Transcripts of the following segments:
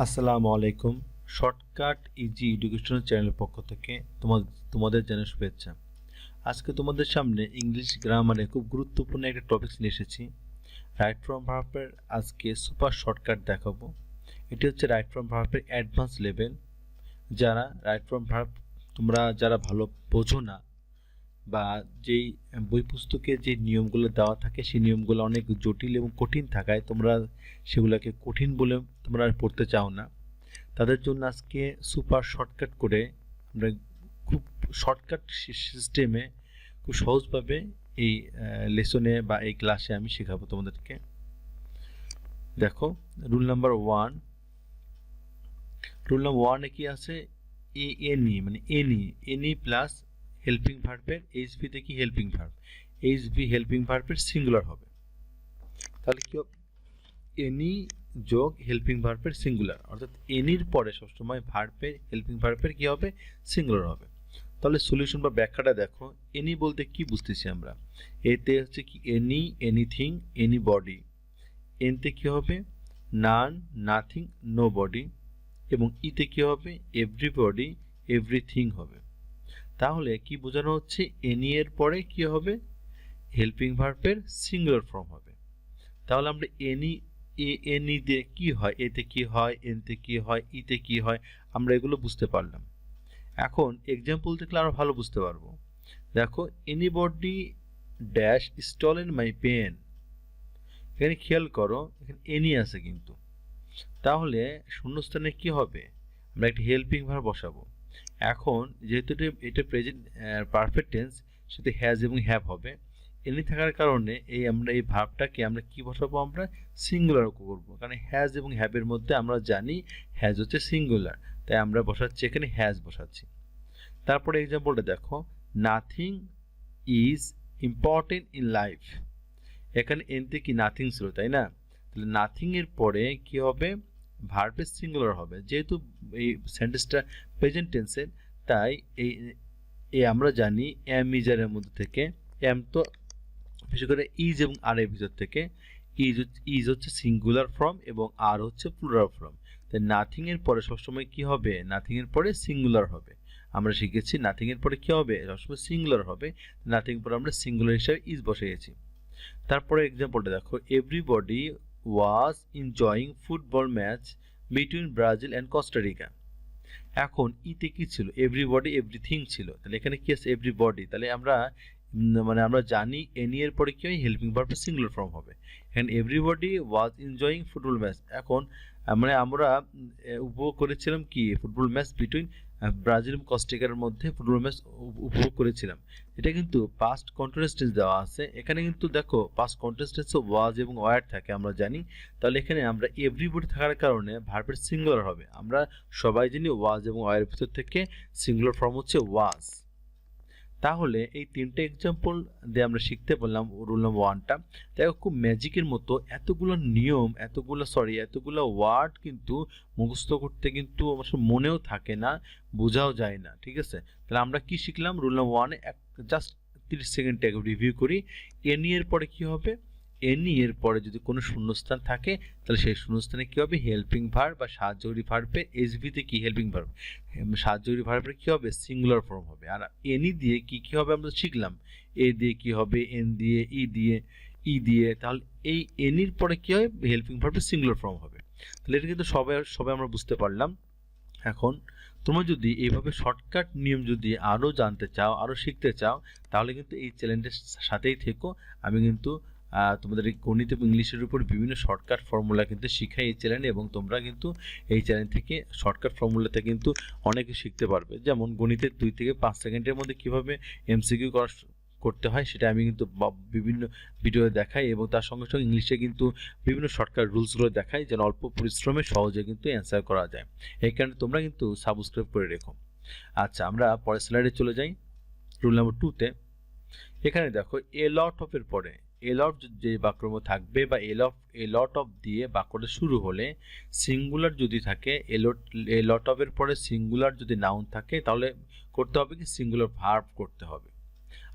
আসসালামুআলাইকুম shortcut easy educational চ্যানেলের পক্ষ থেকে তোমাদের জানাই শুভেচ্ছা। আজকে তোমাদের সামনে ইংলিশ গ্রামারে খুব গুরুত্বপূর্ণ একটা টপিক নিয়ে এসেছি। রাইট ফ্রম ভার্বের আজকে সুপার শর্টকাট দেখাবো। এটি হচ্ছে রাইট ফ্রম ভার্বের অ্যাডভান্স লেভেল। যারা রাইট ফ্রম ভার্ব তোমরা যারা ভালো বোঝো না বা যেই বই পুস্তকে যে নিয়মগুলো দেওয়া থাকে সেই নিয়মগুলো অনেক জটিল এবং কঠিন থাকায় তোমরা সেগুলোকে কঠিন বলে তোমরা পড়তে চাও না, তাদের জন্য আজকে সুপার শর্টকাট করে আমরা খুব শর্টকাট সিস্টেমে খুব সহজভাবে এই লেসনে বা এই ক্লাসে আমি শেখাবো তোমাদেরকে। দেখো রুল নাম্বার ওয়ানে কি আছে, এনি মানে এনি প্লাস হেল্পিং ভার্বের এইচভি তে কি হেল্পিং ভার্ব, এইচভি হেল্পিং ভার্বের সিঙ্গুলার হবে। তাহলে কি হবে, এনি যোগ হেল্পিং ভার্বের সিঙ্গুলার, অর্থাৎ এনির পরে সবসময় ভার্বের হেল্পিং ভার্বের কি হবে, সিঙ্গুলার হবে। তাহলে সলিউশন বা ব্যাখ্যাটা দেখো। এনি বলতে কি বুঝতেছি আমরা, এতে হচ্ছে কি এনি, এনিথিং, এনি বডি। এনতে কি হবে, নান, নাথিং, নো বডি। এবং ইতে কি হবে, এভরিবডি, এভরিথিং হবে। তাহলে কি বোঝানো হচ্ছে, এনি এর পরে কি হবে, হেল্পিং ভার্বের সিঙ্গুলার ফর্ম হবে। তাহলে আমরা এনি দিয়ে কি হয়, এতে কি হয়, এনতে কি হয়, ইতে কি হয়, আমরা এগুলো বুঝতে পারলাম। এখন এক্সাম্পল দেখলে আরো ভালো বুঝতে পারবো। দেখো anybody dash stolen my pen, এখানে খেয়াল করো এখানে এনি আছে কিন্তু, তাহলে শূন্যস্থানে কি হবে, আমরা একটা হেল্পিং ভার্ব বসাবো। এখন যেহেতু এটা প্রেজেন্ট পারফেক্ট টেন্স, সেটা হ্যাজ এবং হ্যাভ হবে। এনি থাকার কারণে আমরা এই ভার্বটাকে আমরা কি বসাবো, আমরা সিঙ্গুলার করবো, কারণ হ্যাজ এবং হ্যাভের মধ্যে আমরা জানি হ্যাজ হচ্ছে সিঙ্গুলার, তাই আমরা বসাচ্ছি এখানে হ্যাজ বসাচ্ছি। তারপরে এক্সাম্পলটা দেখো, nothing is important in life, এখানে এনতে কি নাথিং ছিল তাই না, তাহলে নাথিং এর পরে কি হবে, ভার্বের সিঙ্গুলার হবে। যেহেতু এই সেন্টেন্সটা প্রেজেন্ট টেন্সের, তাই এই আমরা জানি এম ইজারের মধ্যে থেকে, এম তো বিশেষ করে ইজ এবং আর এর ভিতর থেকে, ইজ হচ্ছে সিঙ্গুলার ফর্ম এবং আর হচ্ছে প্লুরাল ফর্ম। তাই নাথিং এর পরে সবসময় কি হবে, নাথিং এর পরে সিঙ্গুলার হবে। আমরা শিখেছি নাথিং এর পরে কি হবে, সবসময় সিঙ্গুলার হবে। নাথিং এর পরে আমরা সিঙ্গুলার হিসাবে ইজ বসিয়েছি। তারপরে এক্সাম্পলটা দেখো, everybody was enjoying football match between Brazil and Costa Rica. এখন ইতে কি ছিল, এভরিবডি এভরিথিং ছিল, তাহলে এখানে কি আছে, এভরিবডি। তাহলে আমরা আমরা জানি এনি এর পরে কি হয়, হেল্পিং ভার্বের সিঙ্গুলার ফর্ম হবে। এখানে everybody was enjoying football match, এখন মানে আমরা উপভোগ করেছিলাম কি, ফুটবল ম্যাচ বিটুইন ব্রাজিল এবং কোস্টারিকার মধ্যে ফুটবল ম্যাচ উপভোগ করেছিলাম। এটা কিন্তু পাস্ট কন্টিনিউয়াস টেন্স দেওয়া আছে, এখানে কিন্তু দেখো পাস্ট কন্টিনিউয়াস টেন্সে ওয়াজ এবং ওয়ার থাকে আমরা জানি। তাহলে এখানে আমরা এভরিবডি থাকার কারণে ভার্বের সিঙ্গুলার হবে। আমরা সবাই জানি ওয়াজ এবং ওয়ার ভিতর থেকে সিঙ্গুলার ফর্ম হচ্ছে ওয়াজ। তাহলে এই তিনটে এক্সাম্পল দিয়ে আমরা শিখতে পারলাম রুল নাম্বার ওয়ানটা। দেখো খুব ম্যাজিকের মতো এতগুলো নিয়ম, এতগুলো ওয়ার্ড কিন্তু মুখস্থ করতে কিন্তু আসলে মনেও থাকে না, বোঝাও যায় না, ঠিক আছে। তাহলে আমরা কি শিখলাম, রুল নাম্বার ওয়ানে জাস্ট 30 সেকেন্ড রিভিউ করি। এনি এর পরে কি হবে, এনি এর পরে যদি কোনো শূন্যস্থান থাকে, তাহলে সেই শূন্যস্থানে কি হবে, হেল্পিং ভার্ব বা সাহায্যকারী ভার্বের এসভিতে কি হেল্পিং ভার্ব, সাহায্যকারী ভার্বের কি হবে, সিঙ্গুলার ফর্ম হবে। আর এনি দিয়ে কি কি হবে আমরা শিখলাম, এ দিয়ে কি হবে, এন দিয়ে, ই দিয়ে, তাহলে এই এনির পরে কি হয়, হেল্পিং ভার্বের সিঙ্গুলার ফর্ম হবে। তাহলে এটা কিন্তু সবাই আমরা বুঝতে পারলাম। এখন তোমরা যদি এইভাবে শর্টকাট নিয়ম যদি আরও জানতে চাও, আরও শিখতে চাও, তাহলে কিন্তু এই চ্যানেলটির সাথেই থেকো। আমি কিন্তু তোমাদের এই গণিত এবং ইংলিশের উপর বিভিন্ন শর্টকাট ফর্মুলা কিন্তু শিখাই এই চ্যানেলে, এবং তোমরা কিন্তু এই চ্যানেল থেকে শর্টকাট ফর্মুলাতে কিন্তু অনেকে শিখতে পারবে। যেমন গণিতের 2 থেকে 5 সেকেন্ডের মধ্যে কীভাবে এমসিকিউ করতে হয় সেটা আমি কিন্তু বিভিন্ন ভিডিওতে দেখাই, এবং তার সঙ্গে সঙ্গে ইংলিশে কিন্তু বিভিন্ন শর্টকাট রুলসগুলো দেখাই, যেন অল্প পরিশ্রমে সহজে কিন্তু অ্যান্সার করা যায়। এই কারণে তোমরা কিন্তু সাবস্ক্রাইব করে রেখো। আচ্ছা, আমরা পরের স্লাইডে চলে যাই। রুল নাম্বার 2তে এখানে দেখো এ লট অফ এর পরে এ লট যে বাক্যক্রম থাকবে, বা এ লট অফ দিয়ে বাক্যটা শুরু হলে সিঙ্গুলার যদি থাকে, এ লট অফ এর পরে সিঙ্গুলার যদি নাউন থাকে, তাহলে করতে হবে কি, সিঙ্গুলার ভার্ব করতে হবে।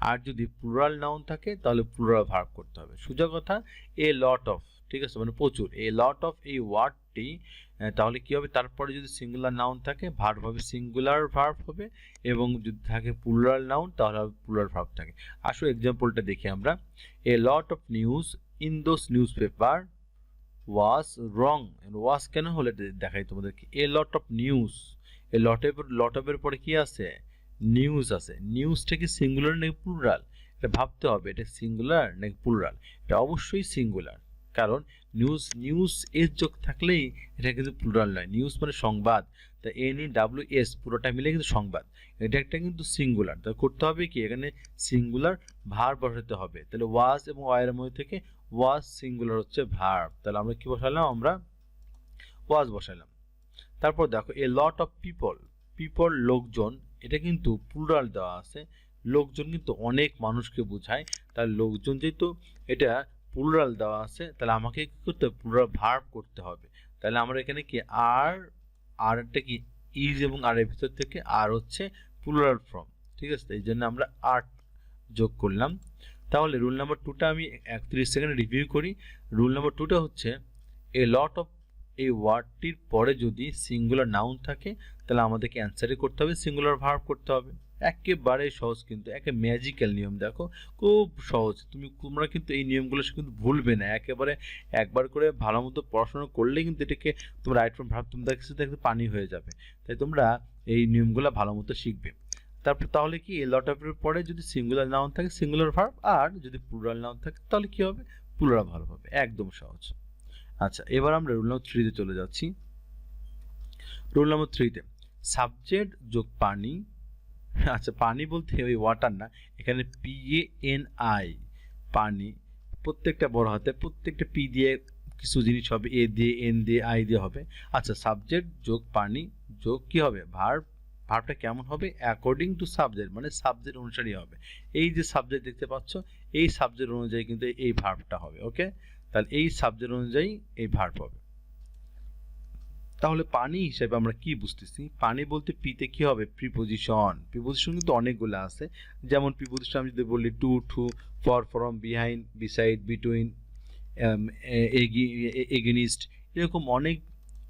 আর যদি প্লুরাল নাউন থাকে তাহলে প্লুরাল ভার্ব করতে হবে। সোজা কথা, এ লট অফ, ঠিক আছে, মানে প্রচুর। এ লট অফ এই ওয়ার্ডটি তাহলে কি হবে, তারপরে যদি সিঙ্গুলার নাউন থাকে ভার্ব হবে সিঙ্গুলার ভার্ব হবে, এবং যদি থাকে প্লুরাল নাউন তাহলে হবে প্লুরাল ভার্ব থাকে। আসো এক্সাম্পলটা দেখি আমরা। A lot of news in those newspaper was wrong. Was কেন হলে দেখাই তোমাদেরকে। এ লট অফ নিউজ, এ লট অফের পরে কি আছে, নিউজ আছে। নিউজটা কি সিঙ্গুলার নাকি প্লুরাল, এটা ভাবতে হবে, এটা সিঙ্গুলার নাকি প্লুরাল। এটা অবশ্যই সিঙ্গুলার, কারণ নিউজ এস যোগ থাকলেই এটা কিন্তু প্লুরাল নয়। নিউজ মানে সংবাদ, তা NEWS পুরোটা মিলে কিন্তু সংবাদ, এটা একটা কিন্তু সিঙ্গুলার। তাহলে করতে হবে কি, এখানে সিঙ্গুলার ভার্ব বসাতে হবে। তাহলে ওয়াজ এবং ওয়ার মধ্যে থেকে ওয়াজ সিঙ্গুলার হচ্ছে ভার্ব, তাহলে আমরা কি বসালাম, আমরা ওয়াজ বসালাম। তারপর দেখো এ লট অফ পিপল লোকজন, এটা কিন্তু প্লুরাল দেওয়া আছে। লোকজন কিন্তু অনেক মানুষকে বোঝায়, তার লোকজন যেহেতু এটা প্লুরাল দেওয়া আছে, তাহলে আমাকে কি করতে হবে, প্লুরাল ভার্ব করতে হবে। তাহলে আমরা এখানে কি আরটা কি ইজ, এবং আর এর ভিতর থেকে আর হচ্ছে প্লুরাল ফর্ম, ঠিক আছে, এই জন্য আমরা আর যোগ করলাম। তাহলে রুল নাম্বার 2টা আমি 31 সেকেন্ড রিভিউ করি। রুল নাম্বার 2টা হচ্ছে এ লট অফ, এই ওয়ার্ডটির পরে যদি সিঙ্গুলার নাউন থাকে তাহলে আমাদেরকে অ্যান্সারে করতে হবে সিঙ্গুলার ভার্ব করতে হবে। একেবারে সহজ, কিন্তু একে ম্যাজিক্যাল নিয়ম, দেখো খুব সহজ। তোমরা কিন্তু এই নিয়মগুলো কিন্তু ভুলবে না, একেবারে একবার করে ভালো মতো পড়াশোনা করলেই কিন্তু এটাকে তোমরা রাইট ফ্রম ভার্ব তোমরা দেখতে পানি হয়ে যাবে। তাই তোমরা এই নিয়মগুলো ভালো মতো শিখবে। তারপর তাহলে কি এ লট অফের পরে যদি সিঙ্গুলার নাউন থাকে সিঙ্গুলার ভার্ব, আর যদি প্লুরাল নাউন থাকে তাহলে কি হবে, প্লুরাল ভার্ব হবে। একদম সহজ। আচ্ছা, এবার আমরা রুল নাম্বার 3 তে চলে যাচ্ছি। রুল নাম্বার 3 তে সাবজেক্ট যোগ পানি। আচ্ছা, পানি বলতে ওই ওয়াটার না, এখানে PANI পানি, প্রত্যেকটা বড় হাতে, প্রত্যেকটা পি দিয়ে কিছু জিনিস হবে, এ দিয়ে এন দিয়ে আই দিয়ে হবে। আচ্ছা, সাবজেক্ট যোগ পানি যোগ কি হবে, ভার্ব। ভার্বটা কেমন হবে, অ্যাকর্ডিং টু সাবজেক্ট, মানে সাবজেক্ট অনুসারে হবে। এই যে সাবজেক্ট দেখতে পাচ্ছ, এই সাবজেক্ট অনুযায়ী কিন্তু এই ভার্বটা হবে। ওকে, তাহলে এই সাবজেক্ট অনুযায়ী এই ভার্ব হবে। তাহলে পানি হিসেবে আমরা কি বুঝতেছি, পানি বলতে পিতে কি হবে, প্রিপোজিশন। প্রিপোজিশন কিন্তু অনেকগুলো আছে, যেমন প্রিপোজিশন আমি যদি বলি to, for, from, behind, beside, between, against, এরকম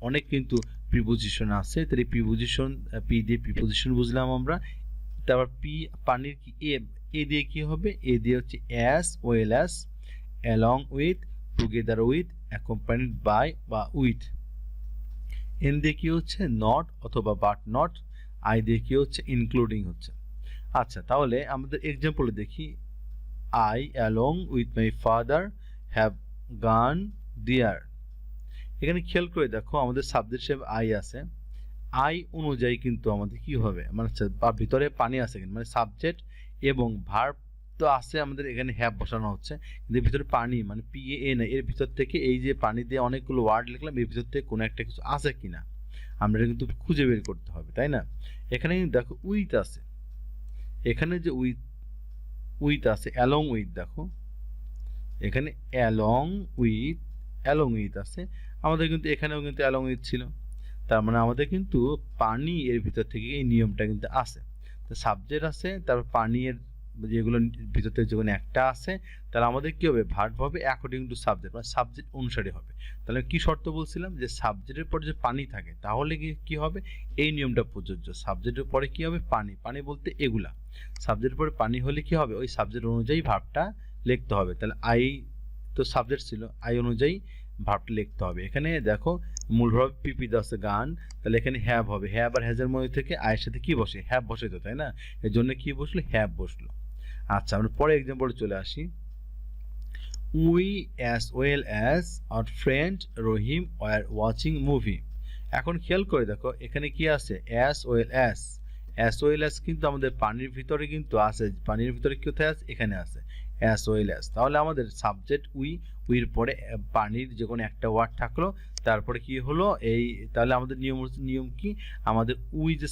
অনেক কিন্তু প্রিপোজিশন আছে। তাহলে প্রিপোজিশন, পি দিয়ে প্রিপোজিশন বুঝলাম আমরা। তারপর পানির কি এ দিয়ে কি হবে, এ দিয়ে হচ্ছে as, well as, along with, together with, accompanied by বা উইথ। এন দিয়ে কি হচ্ছে, নট অথবা বাট নট। আই দিয়ে কি হচ্ছে, ইনক্লুডিং হচ্ছে। আচ্ছা, তাহলে আমাদের এক্সাম্পলে দেখি। I along with my father have gone there. এখানে খেয়াল করে দেখো আমাদের সাবজেক্ট হিসেবে আই আছে, আই অনুযায়ী কিন্তু আমাদের কি হবে, মানে ভিতরে পানি আছে, মানে সাবজেক্ট এবং ভার্ব তো আছে আমাদের, এখানে হ্যাভ বসানো হচ্ছে, কিন্তু ভিতরে পানি মানে PAN, এর ভিতর থেকে এই যে পানি দিয়ে অনেকগুলো ওয়ার্ড লিখলাম, এর ভিতর থেকে কোনো একটা কিছু আছে কিনা আমরা কিন্তু খুঁজে বের করতে হবে, তাই না। এখানে দেখো উইথ আছে, এখানে যে উইথ আছে, অ্যালং উইথ, দেখো এখানে অ্যালং উইথ আছে আমাদের, কিন্তু এখানেও কিন্তু অ্যালং উইথ ছিল। তার মানে আমাদের কিন্তু পানি এর ভিতর থেকে এই নিয়মটা কিন্তু আছে। তো সাবজেক্ট আছে, তারপর পানি এর যেগুলো ভিতর থেকে যখন একটা আছে, তাহলে আমাদের কি হবে, ভার্ব হবে অ্যাকর্ডিং টু সাবজেক্ট, মানে সাবজেক্ট অনুসারে হবে। তাহলে কি শর্ত বলছিলাম, যে সাবজেক্টের পরে যে পানি থাকে তাহলে কি হবে, এই নিয়মটা প্রযোজ্য। সাবজেক্টের পরে কি হবে, পানি বলতে এগুলা, সাবজেক্টের পরে পানি হলে কি হবে, ওই সাবজেক্ট অনুযায়ী ভার্বটা লিখতে হবে। তাহলে আই তো সাবজেক্ট ছিল, আই অনুযায়ী ভার্বটা লিখতে হবে। এখানে দেখো মূল ভার্ব পিপি আছে গান, তাহলে এখানে হ্যাভ হবে, হ্যাভ আর হ্যাজের মধ্যে থেকে আয়ের সাথে কি বসে, হ্যাভ বসে তো, তাই না, এর জন্য কি বসলো, হ্যাভ বসলো। আচ্ছা, আমরা পরে এক্সাম্পলে চলে আসি। We as well as our friend Rahim were watching movie. এখন খেয়াল করে দেখো এখানে কি আছে, অ্যাজ ওয়েল অ্যাজ কিন্তু আমাদের পানির ভিতরে কিন্তু আছে, পানির ভিতরে কোথায় আছে, এখানে আছে অ্যাজ ওয়েল অ্যাজ। তাহলে আমাদের সাবজেক্ট উইর পরে পানির যে কোনো একটা ওয়ার্ড থাকলো, তারপরে কি হলো এই, তাহলে আমাদের নিয়ম কি, আমাদের যে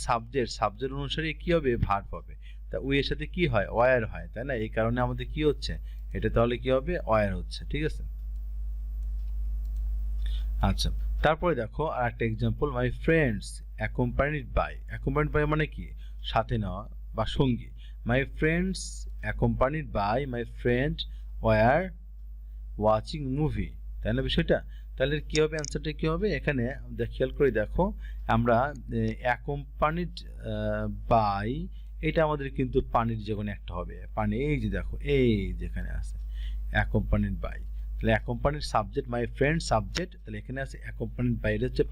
সাবজেক্ট অনুসারে কি হবে, ভার্ব হবে। তা এর সাথে কি হয়, ওয়ার হয়, তাই না, এই কারণে আমাদের কি হচ্ছে, এটা তাহলে কি হবে, ওয়ার হচ্ছে, ঠিক আছে। আচ্ছা, তারপরে দেখো আর একটা example, my friends accompanied by মানে কি, সাথে নেওয়া বা সঙ্গী। My friends accompanied by my friend were watching movie, তাই না বিষয়টা। তাহলে কি হবে, অ্যান্সারটা কি হবে? এখানে খেয়াল করে দেখো, আমরা অ্যাকম্পানিড বাই, এটা আমাদের কিন্তু পানির যে কোনো একটা হবে, পানি, এই যে দেখো এই যেখানে আছে অ্যাকম্পানিড বাই, তাহলে accompanied subject, my friend subject, তাহলে এখানে আছে অ্যাকম্পানিড বাই, এটা হচ্ছে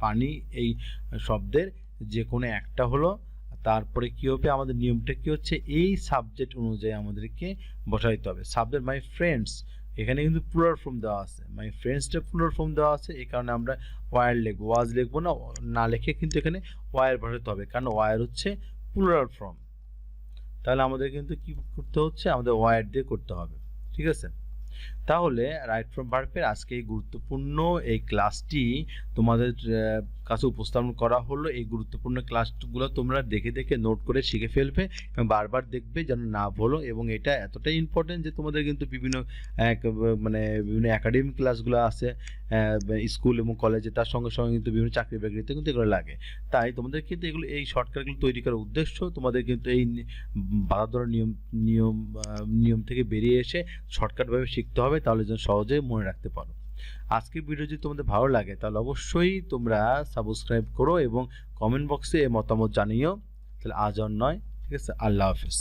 পানি এই শব্দের যে কোনো একটা হলো। তারপরে কি হবে, আমাদের নিয়মটা কি হচ্ছে, এই সাবজেক্ট অনুযায়ী আমাদেরকে বসাইতে হবে। সাবজেক্ট মাই ফ্রেন্ডস, এখানে কিন্তু প্লুরাল ফর্ম দেওয়া আছে, মাই ফ্রেন্ডসটা প্লুরাল ফর্ম দেওয়া আছে, এই কারণে আমরা ওয়ার লিখবো, ওয়াজ লিখবো না, না লিখে কিন্তু এখানে ওয়ার বসাতে হবে, কারণ ওয়ার হচ্ছে প্লুরাল ফর্ম। তাহলে আমাদের কিন্তু কি করতে হচ্ছে, আমাদের ওয়ার দিয়ে করতে হবে, ঠিক আছে? তাহলে রাইট ফ্রম ভার্বের আজকে এই গুরুত্বপূর্ণ এই ক্লাসটি তোমাদের কাছে উপস্থাপন করা হলো। এই গুরুত্বপূর্ণ ক্লাসগুলো তোমরা দেখে দেখে নোট করে শিখে ফেলবে এবং বারবার দেখবে যেন না ভুলো, এবং এটা এতটাই ইম্পর্টেন্ট যে তোমাদের কিন্তু বিভিন্ন মানে বিভিন্ন একাডেমিক ক্লাসগুলো আছে স্কুল এবং কলেজে, তার সঙ্গে সঙ্গে কিন্তু বিভিন্ন চাকরি বাকরিতে কিন্তু এগুলো লাগে। তাই তোমাদের কিন্তু এগুলো, এই শর্টকাটগুলো তৈরি করার উদ্দেশ্য তোমাদের কিন্তু এই বাধা ধরা নিয়ম থেকে বেরিয়ে এসে শর্টকাটভাবে শিখতে হবে, তাহলে যেন সহজে মনে রাখতে পারো। আজকের ভিডিও যদি তোমাদের ভালো লাগে তাহলে অবশ্যই তোমরা সাবস্ক্রাইব করো এবং কমেন্ট বক্সে মতামত জানিও। তাহলে আজ আর নয়, ঠিক আছে? আল্লাহ হাফেজ।